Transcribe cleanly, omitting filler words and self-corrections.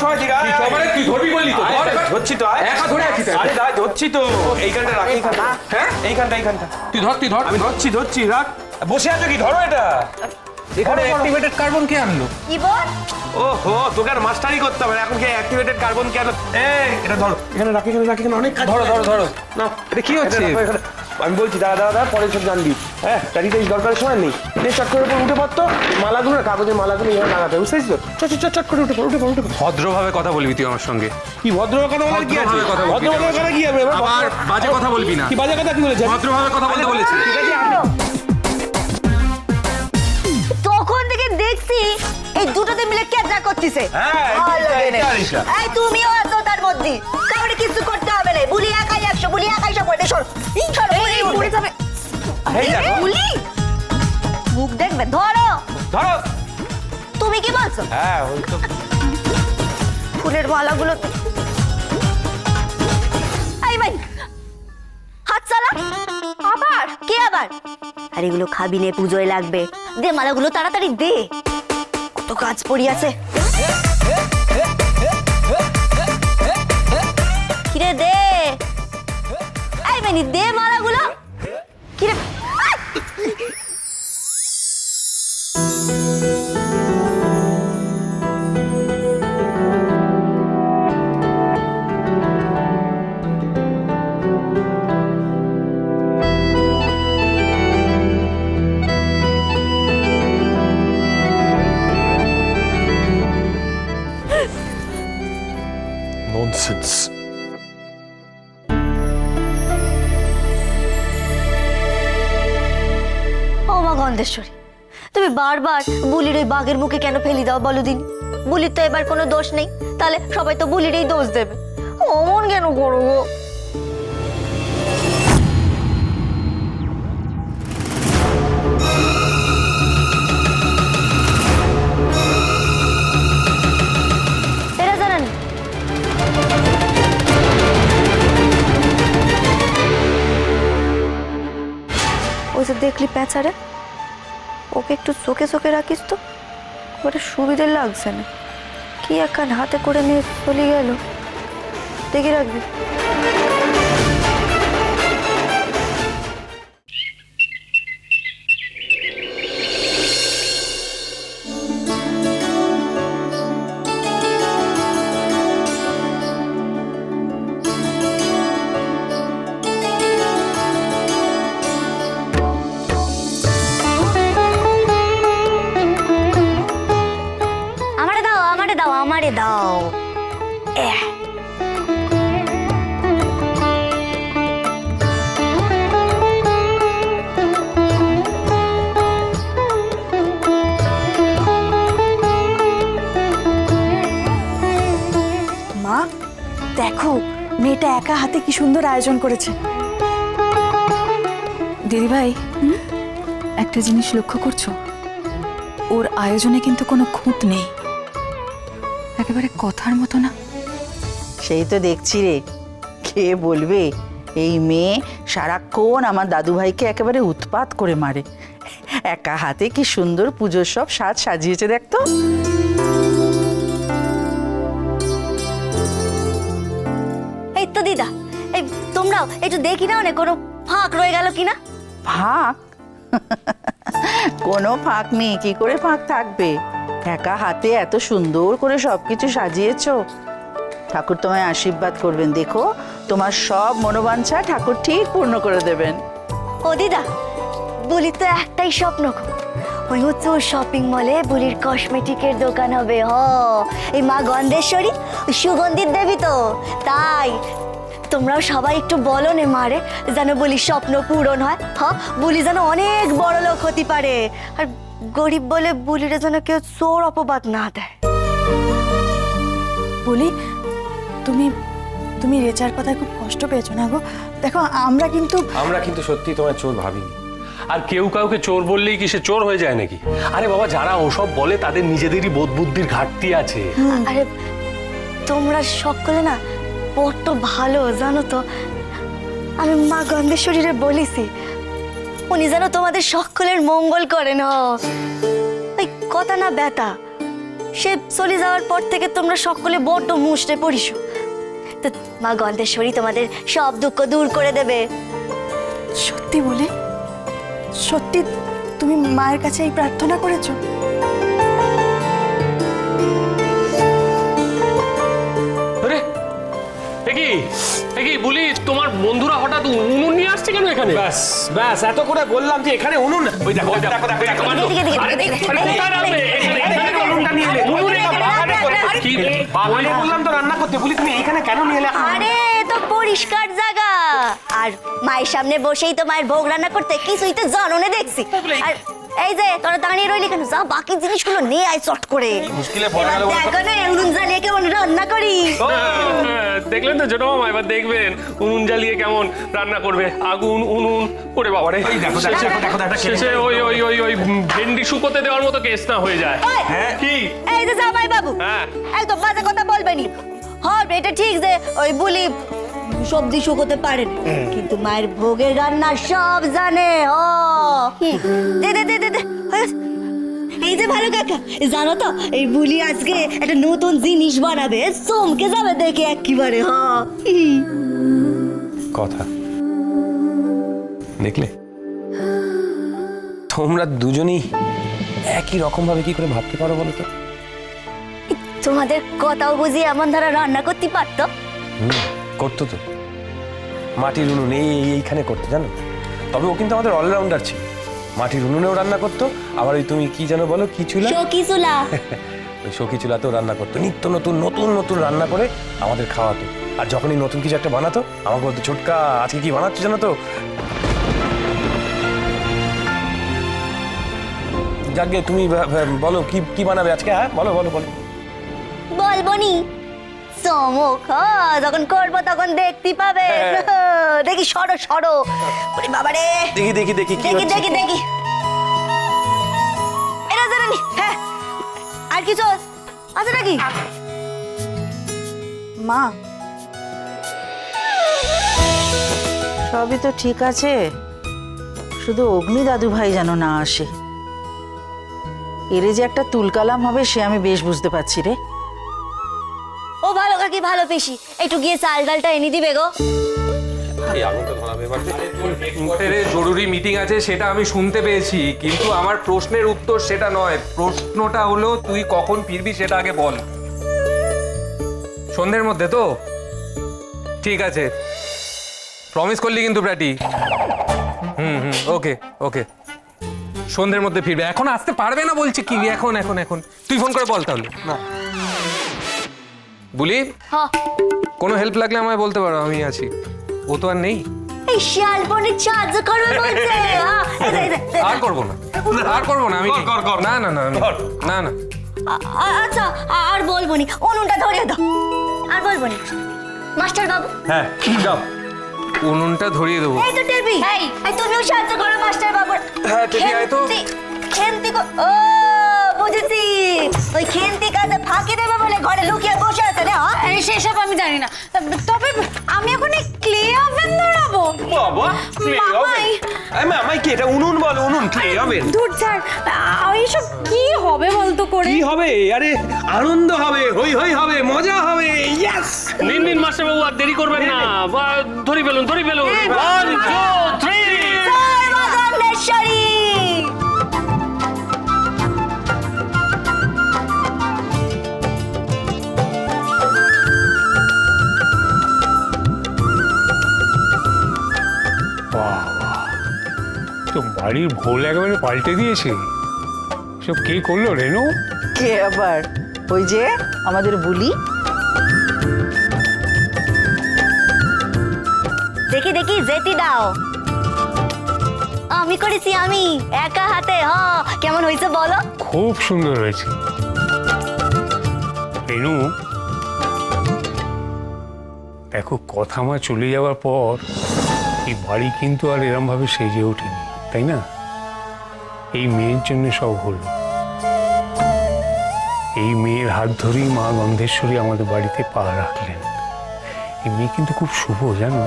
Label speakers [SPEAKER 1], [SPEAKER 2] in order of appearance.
[SPEAKER 1] ছয় দিকে
[SPEAKER 2] তুই সবারে তুই ধরবি বললি তো ধর
[SPEAKER 1] ধরছি তো
[SPEAKER 2] একা ধরে আছিস
[SPEAKER 1] আরে দাঁড়া ধরছি তো এইখানটা রাখ এইখানটা
[SPEAKER 2] হ্যাঁ
[SPEAKER 1] এইখানটা
[SPEAKER 2] তুই ধর
[SPEAKER 1] আমি ধরছি রাখ বসে আছো কি ধরো এটা
[SPEAKER 2] এখানে অ্যাক্টিভেটেড কার্বন কে আনলো
[SPEAKER 3] কি বল?
[SPEAKER 1] ওহো তোকে আর মাস্টারি করতে হবে না, এখন কি অ্যাক্টিভেটেড কার্বন কেন এই এটা ধরো এখানে রাখ এখানে অনেক কাজ
[SPEAKER 2] ধরো
[SPEAKER 1] না
[SPEAKER 2] এটা কি হচ্ছে
[SPEAKER 1] আমি বলছি দাদা পরে সব জানবি হ্যাঁ গাড়িতে এই দরকারের সময় নেই চট করে উপর উঠে পড়তো মালাগুলো না কাগজের মালাগুলো এখানে লাগাতে বুঝছিস তো চট করে উঠে পড়
[SPEAKER 2] ভদ্রভাবে কথা বলবি তুই আমার সঙ্গে
[SPEAKER 1] কি ভদ্রভাবে কথা বলার কি আছে ভদ্রভাবে কথা কি হবে
[SPEAKER 2] আবার বাজে কথা বলবি না
[SPEAKER 1] কি বাজে কথা কি বলেছে
[SPEAKER 2] ভদ্রভাবে কথা বলতে বলেছি
[SPEAKER 1] ঠিক আছে
[SPEAKER 3] তখন থেকে দেখছি এই দুটোতে মিলে কেটরা করতেছে।
[SPEAKER 1] হ্যাঁ,
[SPEAKER 3] ভালো লাগে না।
[SPEAKER 1] এটা আরিশা।
[SPEAKER 3] এই তুমিও আছো তার মধ্যে, কাউরে কিছু করতে হবে না। বুলি একাই 100, বুলি একাই সব করতে। সর বুলি পড়ে যাবে।
[SPEAKER 1] এই দেখো।
[SPEAKER 3] বুলি মুখ দেখবে, ধরো।
[SPEAKER 1] ধরো
[SPEAKER 3] তুমি কি বলছো?
[SPEAKER 1] হ্যাঁ ওই তো
[SPEAKER 3] ফুলের মালাগুলো এই ভাই হাত চালা আবার কে আবার? আর এগুলো খাবি নে, পুজোয় লাগবে। দে মালাগুলো তাড়াতাড়ি দে, কত কাজ পড়ি আছে। কিরে দে, এই মানি দে মালাগুলো। কিরে
[SPEAKER 1] ননসেন্স
[SPEAKER 3] ও মা গন্ধেশ্বরী, তুমি বারবার বুলির ওই বাঘের মুখে কেন ফেলি দাও বলো দিন? বুলির তো এবার কোনো দোষ নেই, তাহলে সবাই তো বুলিরই দোষ দেবে। অমন কেন করো গো? এরা জানেন ওই যে দেখলি পেঁচারে, ওকে একটু চোখে চোখে রাখিস তো, ওটা সুবিধে লাগছে না। কি একখান হাতে করে নিয়ে চলে গেল, দেখে রাখবি। আমারে দাও
[SPEAKER 4] মা দেখো, মেয়েটা একা হাতে কি সুন্দর আয়োজন করেছে। দিদিভাই, একটা জিনিস লক্ষ্য করছো? ওর আয়োজনে কিন্তু কোনো খুঁত নেই, একেবারে কথার মতো না।
[SPEAKER 5] সেই তো দেখছি রে, কে বলবে এই মেয়ে সারাক্ষণ আমার দাদু ভাইকে একেবারে উৎপাত করে মারে। একা হাতে কি সুন্দর পুজোর সব সাজ সাজিয়েছে দেখতো।
[SPEAKER 3] এই তো দিদা, এই তোমরাও একটু দেখি না মানে কোনো ফাঁক রয়ে গেল কিনা।
[SPEAKER 5] ফাঁক? কোনো ফাঁক নেই, কি করে ফাঁক থাকবে? একা হাতে এত সুন্দর করে সবকিছু সাজিয়েছো। ঠাকুর তোমায় আশীর্বাদ করবেন, দেখো তোমার সব মনোবাঞ্ছা ঠাকুর ঠিক পূর্ণ করে দেবেন।
[SPEAKER 3] ও দিদা, বুলির তো একটাই স্বপ্ন, ওই হচ্ছে ওর শপিং মলে বুলির কসমেটিকের দোকান হবে। এই মা গন্ধেশ্বরী সুগন্ধির দেবী তো, তাই তোমরাও সবাই একটু বলো নে মারে, যেন বুলির স্বপ্ন পূরণ হয়। বুলি যেন অনেক বড় লোক হতে পারে, আর গরিব বলে বুলিরে যেন কেউ চোর অপবাদ না দেয়।
[SPEAKER 4] বলি, তুমি তুমি রেচার কথায় খুব কষ্ট পেয়েছো না গো? দেখো আমরা কিন্তু
[SPEAKER 6] সত্যি তোমার চোর ভাবিনি। আর কেউ কাউকে চোর বললেই কি সে চোর হয়ে যায় নাকি? আরে বাবা, যারা ওসব বলে তাদের নিজেদেরই বোধ বুদ্ধির ঘাটতি আছে।
[SPEAKER 3] আরে তোমরা সকলে না বড্ড ভালো জানো তো। আমি মা গন্ধেশ্বরীরে বলেছি, উনি যেন তোমাদের সকলের মঙ্গল করেন। ওই কথা না বেটা, সে চলে যাওয়ার পর থেকে তোমরা সকলে বড্ড মুষড়ে পড়িস। তো মা গন্ধেশ্বরী তোমাদের সব দুঃখ দূর করে দেবে।
[SPEAKER 4] সত্যি বলে? সত্যি তুমি মায়ের কাছে এই প্রার্থনা করেছো?
[SPEAKER 6] আরে এ কি বলি, তোমার বন্ধুরা হঠাৎ উনুন নিয়ে আসছে কেন এখানে?
[SPEAKER 1] ব্যাস ব্যাস, এত করে বললাম যে এখানে উনুন। ওই দেখো দেখো দেখো দেখো,
[SPEAKER 3] এদিকে, এদিকে,
[SPEAKER 6] আরে,
[SPEAKER 3] এদিকে,
[SPEAKER 6] আরে,
[SPEAKER 3] এদিকে,
[SPEAKER 6] কোথায় রাখবে?
[SPEAKER 3] এদিকে,
[SPEAKER 6] এখানে, এখানে
[SPEAKER 1] উনুনটা নিয়ে এলে।
[SPEAKER 3] উনুনে
[SPEAKER 1] বাগানে করে।
[SPEAKER 6] কি
[SPEAKER 1] বাগানে বললাম তো রান্না করতে, বলি তুমি এইখানে কেন নিয়ে এলে?
[SPEAKER 3] আরে এ তো পরিষ্কার জায়গা, আর মায়ের সামনে বসেই তো মায়ের ভোগ রান্না করতে, কিছুই তো জানো না দেখছি। আর এই যে তোরা দাঁড়িয়ে রইলি কেন, যা বাকি জিনিসগুলো নিয়ে আয় চট করে।
[SPEAKER 1] মুশকিলে পড়ে গেল।
[SPEAKER 3] এবার দেখো না উনুন জ্বালিয়ে কেমন রান্না করি।
[SPEAKER 6] দেখলেন তো ছোট মামা, এবার দেখবেন উনুন জ্বালিয়ে কেমন রান্না করবে। আগুন, উনুন, ওরে বাবা রে।
[SPEAKER 1] ওই দেখো, দেখো, দেখো, দেখো, দেখো,
[SPEAKER 6] শেষে ওই ওই ওই ওই ভেন্ডি শুকোতে দেওয়ার মতো কেস না হয়ে যায়।
[SPEAKER 3] ওই,
[SPEAKER 1] হ্যাঁ।
[SPEAKER 6] কি?
[SPEAKER 3] এই যে জামাই বাবু,
[SPEAKER 6] হ্যাঁ।
[SPEAKER 3] একদম বাজে কথা বলবেনি। হ্যাঁ এটা ঠিক যে ওই বুলি সবজি শুকোতে পারে না, কিন্তু মায়ের ভোগের রান্না সব জানে। ও দে দে দে দে দে। এই যে ভালো কাকা, জানো তো এই বুলি আজকে একটা নতুন জিনিস বানাবে, চমকে যাবে দেখে একেবারে।
[SPEAKER 1] কথা দেখলে, তোমরা দুজনেই একই রকম ভাবে কি করে ভাবতে পারো বলো তো?
[SPEAKER 3] তোমাদের কথাও বুঝি এমন ধারা রান্না করতে পারতো।
[SPEAKER 1] করতো তো, মাটির উনুন এইখানে করতো জানো। তবে ও কিন্তু আমাদের অলরাউন্ডার ছিল, মাটির উনুনেও রান্না করতো, আবার ওই তুমি কি জানো বলো, কি চুলা,
[SPEAKER 3] কি চুলা,
[SPEAKER 1] ওই শোকি চুলাতেও রান্না করতো। নিত্য নতুন নতুন নতুন রান্না করে আমাদের খাওয়াতো। আর যখনই নতুন কিছু একটা বানাতো আমাকে বলতো, ছোটকা আজকে কি বানাচ্ছো জানো তো। যাকে তুমি বলো কি কি বানাবে আজকে। হ্যাঁ বলো বলো বলো।
[SPEAKER 3] বলবনি চমক, যখন করবো তখন দেখতে পাবে। দেখি সরো সরো, ওরে বাবা রে।
[SPEAKER 1] দেখি দেখি দেখি কি
[SPEAKER 3] দেখি
[SPEAKER 1] হচ্ছে।
[SPEAKER 3] দেখি দেখি, এটা জানি। হ্যাঁ আর কিছু আছে নাকি?
[SPEAKER 5] মা, সবই তো ঠিক আছে, শুধু অগ্নি দাদু ভাই যেন না আসে। এরে যে একটা তুলকালাম হবে সে আমি বেশ বুঝতে পারছি রে।
[SPEAKER 3] ও ভালো কাকি, ভালো পেশি, একটু গিয়ে চাল ডালটা এনে দিবে গো।
[SPEAKER 2] জরুরি মিটিং আছে সেটা আমি শুনতে পেয়েছি, কিন্তু আমার প্রশ্নের উত্তর সেটা নয়। প্রশ্নটা হলো তুই কখন ফিরবি সেটা আগে বল। সন্ধ্যের মধ্যে তো? ঠিক আছে, প্রমিস করলি কিন্তু প্রাটি। ওকে ওকে, সন্ধ্যের মধ্যে ফিরবে। এখন আসতে পারবে না বলছে কি? এখন এখন এখন তুই ফোন করে বল তাহলে।
[SPEAKER 1] না
[SPEAKER 2] বলি,
[SPEAKER 3] হ্যাঁ
[SPEAKER 2] কোনো হেল্প লাগলে আমায় বলতে পারো, আমি আছি। ও তো আর নেই।
[SPEAKER 3] এই শিয়ালপনির সাহায্য করবে বলছে।
[SPEAKER 2] আর করবো না, আর করবো না আমি। না না না না না।
[SPEAKER 3] আচ্ছা আর বলবনি, উনুনটা ধরিয়ে দাও। আর বলবনি মাস্টার বাবু।
[SPEAKER 1] হ্যাঁ যাও,
[SPEAKER 2] উনুনটা ধরিয়ে দেবো।
[SPEAKER 3] এই তো টেপি, এই তুমিও সাহায্য করো মাস্টার বাবু।
[SPEAKER 2] হ্যাঁ, টেপি, আয় তো।
[SPEAKER 3] খেন্তি ও বুঝেছি, ওই খেন্তি কাজে ফাঁকি দেবে বলে ঘরে লুকিয়ে বসে আছে রে।
[SPEAKER 7] সেসব আমি জানি না, তবে আমি এখন এই ক্লে ওভেন ধরাবো।
[SPEAKER 1] বাবা
[SPEAKER 7] মামাই।
[SPEAKER 1] মামাই কি এটা উনুন বলো, উনুন ক্লে হবে।
[SPEAKER 7] দূর ছাড়, এইসব কি হবে বলতো করে?
[SPEAKER 1] কি হবে? আরে আনন্দ হবে, হই হই হবে, মজা হবে। ইয়েস,
[SPEAKER 6] নিন নিন মাস্টার বাবু, আর দেরি করবেন না। ধরি ফেলুন, ধরি ফেলুন। 1 2 3।
[SPEAKER 3] জয় মা গন্ধেশ্বরী।
[SPEAKER 8] তো বাড়ির ভোল একেবারে পাল্টে দিয়েছে। সব কে করলো রেনু?
[SPEAKER 5] কে আবার? ওই যে আমাদের বুলি।
[SPEAKER 3] দেখি দেখি যেতি দাও। আমি করেছি, আমি একা হাতে। কেমন হয়েছে বলো?
[SPEAKER 8] খুব সুন্দর হয়েছে রেনু। দেখো, কথা আমার চলে যাওয়ার পর এই বাড়ি কিন্তু আর এরম ভাবে সেজে ওঠেনি, তাই না? এই মেয়ের জন্য সব হলো। এই মেয়ের হাত ধরেই মা গন্ধেশ্বরী আমাদের বাড়িতে পা রাখলেন। এই মেয়ে কিন্তু খুব শুভ, জানো।